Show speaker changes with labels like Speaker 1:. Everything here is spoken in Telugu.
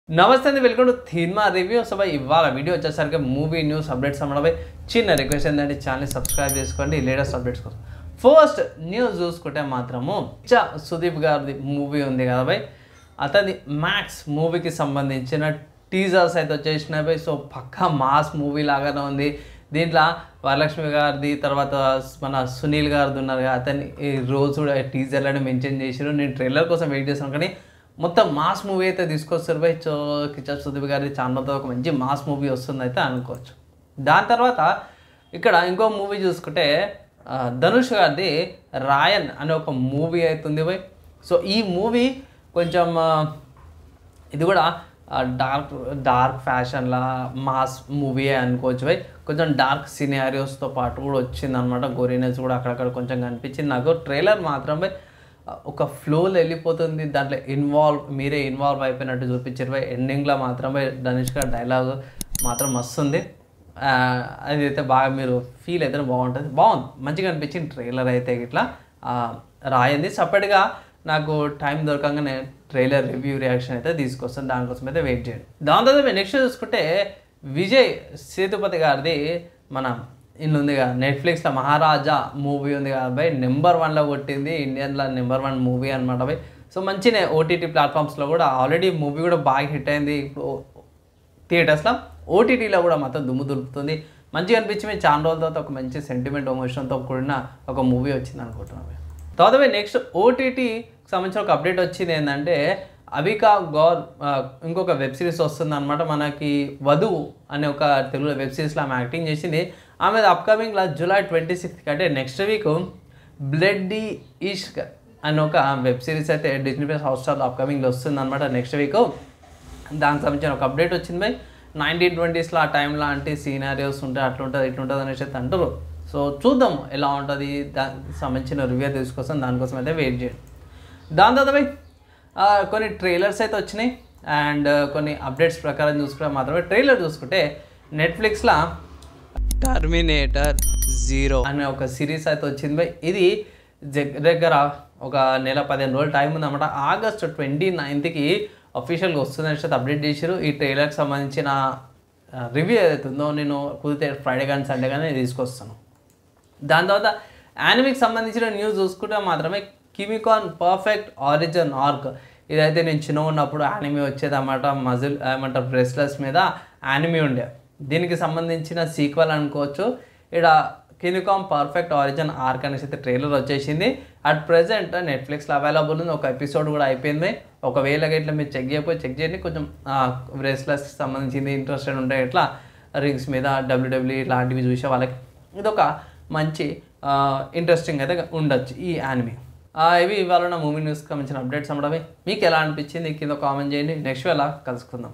Speaker 1: నమస్తే అండి, welcome to cinema review. So ఇవాళ వీడియో వచ్చేసరికి మూవీ న్యూస్ అప్డేట్స్ అమ్మడపై చిన్న రిక్వెస్ట్ ఏంటంటే ఛానల్ సబ్స్క్రైబ్ చేసుకోండి లేటెస్ట్ అప్డేట్స్ కోసం. ఫస్ట్ న్యూస్ చూసుకుంటే మాత్రము సుదీప్ గారిది మూవీ ఉంది కదా భయ్, అతని మ్యాక్స్ మూవీకి సంబంధించిన టీజర్స్ అయితే వచ్చేసినాయి భయ్. సో పక్కా మాస్ మూవీ లాగానే ఉంది. దీంట్లో వరలక్ష్మి గారిది, తర్వాత మన సునీల్ గారిది ఉన్నారు కదా, అతని ఈ రోజు కూడా టీజర్లను మెన్షన్ చేసారు. నేను ట్రైలర్ కోసం వెయిట్ చేశాను, కానీ మొత్తం మాస్ మూవీ అయితే తీసుకొస్తారు భయ్. సో కిచ్చర్ సుదీప్ గారి ఛానల్తో ఒక మంచి మాస్ మూవీ వస్తుంది అయితే అనుకోవచ్చు. దాని తర్వాత ఇక్కడ ఇంకో మూవీ చూసుకుంటే ధనుష్ గారిది రాయన్ అనే ఒక మూవీ అవుతుంది భయ్. సో ఈ మూవీ కొంచెం ఇది కూడా డార్క్ ఫ్యాషన్లా మాస్ మూవీ అనుకోవచ్చు భయ్. కొంచెం డార్క్ సినారియోస్తో పాటు కూడా వచ్చిందనమాట. గోరీనెస్ కూడా అక్కడక్కడ కొంచెం కనిపించింది నాకు. ట్రైలర్ మాత్రం భయ్ ఒక ఫ్లోలో వెళ్ళిపోతుంది. దాంట్లో మీరే ఇన్వాల్వ్ అయిపోయినట్టు చూపించారు భయ్. ఎండింగ్లో మాత్రం భయ్ ధనుష్ గారి డైలాగ్ మాత్రం మస్తుంది. అది అయితే బాగా మీరు ఫీల్ అయితే బాగుంటుంది, బాగుంది, మంచిగా అనిపించింది ట్రైలర్ అయితే. ఇట్లా రాయింది సపరేట్గా నాకు టైం దొరకంగానే ట్రైలర్ రివ్యూ రియాక్షన్ అయితే తీసుకొస్తాను, దానికోసం అయితే వెయిట్ చేయండి. దాని తర్వాత నెక్స్ట్ చూసుకుంటే విజయ్ సేతుపతి గారిది మన ఇల్లు ఉంది కదా, నెట్ఫ్లిక్స్లో మహారాజా మూవీ ఉంది కదా భయ్, నెంబర్ 1లో కొట్టింది, ఇండియన్లో నెంబర్ 1 మూవీ అనమాట భయ్. సో మంచినే ఓటీటీ ప్లాట్ఫామ్స్లో కూడా ఆల్రెడీ మూవీ కూడా బాగా హిట్ అయింది. ఇప్పుడు థియేటర్స్లో ఓటీటీలో కూడా మాత్రం దుమ్ము దులుపుతుంది. మంచిగా అనిపించింది. చాలా రోజుల తర్వాత ఒక మంచి సెంటిమెంట్ ఎమోషన్తో కూడిన ఒక మూవీ వచ్చింది అనుకుంటున్నాను. తర్వాత నెక్స్ట్ ఓటీటీకి సంబంధించిన ఒక అప్డేట్ వచ్చింది ఏంటంటే అవికా గౌర్ ఇంకొక వెబ్ సిరీస్ వస్తుంది అనమాట. మనకి వధువు అనే ఒక తెలుగు వెబ్ సిరీస్లో ఆమె యాక్టింగ్ చేసింది. ఆమె అప్కమింగ్లో జూలై 26 అంటే నెక్స్ట్ వీక్ బ్లడీ ఇష్క్ అనే ఒక వెబ్ సిరీస్ అయితే డిజ్నీ ప్లస్ హాట్‌స్టార్లో అప్కమింగ్లో వస్తుంది అనమాట నెక్స్ట్ వీక్. దానికి సంబంధించిన ఒక అప్డేట్ వచ్చింది బై. 1920s ఆ టైంలో అంటే సీనారియోస్ ఉంటాయి, అట్లుంటుంది ఇట్లుంటుంది అనేసి అయితే అంటారు. సో చూద్దాం ఎలా ఉంటుంది, దానికి సంబంధించిన రివ్యూ తీసుకొస్తాం, దానికోసం అయితే వెయిట్ చేయండి. దాని తర్వాత బై కొన్ని ట్రైలర్స్ అయితే వచ్చినాయి అండ్ కొన్ని అప్డేట్స్ ప్రకారం చూసుకుంటే మాత్రమే ట్రైలర్ చూసుకుంటే నెట్ఫ్లిక్స్లో టర్మినేటర్ 0 అనే ఒక సిరీస్ అయితే వచ్చింది బై. ఇది దగ్గర ఒక నెల 15 రోజులు టైం ఉందన్నమాట. ఆగస్ట్ 29కి అఫీషియల్గా వస్తుందని అయితే అప్డేట్ చేశారు. ఈ ట్రైలర్కి సంబంధించిన రివ్యూ ఏదైతే ఉందో నేను కుదిరితే ఫ్రైడే కానీ సండే కానీ తీసుకొస్తాను. దాని తర్వాత యానిమేకి సంబంధించిన న్యూస్ చూసుకుంటే మాత్రమే కిమికాన్ పర్ఫెక్ట్ ఆరిజిన్ ఆర్క్, ఇదైతే నేను చిన్న ఉన్నప్పుడు యానిమే వచ్చేదన్నమాట. మజిల్ ఏమంటారు బ్రెస్లెస్ మీద యానిమే ఉండే, దీనికి సంబంధించిన సీక్వెల్ అనుకోవచ్చు. ఇక్కడ కిమికాన్ పర్ఫెక్ట్ ఆరిజిన్ ఆర్క్ అనేసి అయితే ట్రైలర్ వచ్చేసింది. అట్ ప్రెజెంట్ నెట్ఫ్లిక్స్లో అవైలబుల్ ఉంది. ఒక ఎపిసోడ్ కూడా అయిపోయింది. ఒకవేళ ఇట్లా మీరు చెక్ చేయండి. కొంచెం బ్రెస్లెస్కి సంబంధించింది ఇంట్రెస్టెడ్ ఉంటే ఇట్లా రింగ్స్ మీద WWE లాంటివి చూసే వాళ్ళకి ఇదొక మంచి ఇంట్రెస్టింగ్ అయితే ఉండొచ్చు ఈ యానిమే. ఇవి ఇవాళ నా మూవీ న్యూస్కి సంబంధించిన అప్డేట్స్ అమ్మడమే. మీకు ఎలా అనిపించింది కింద కామెంట్ చేయండి. నెక్స్ట్ వేళ కలుసుకుందాం.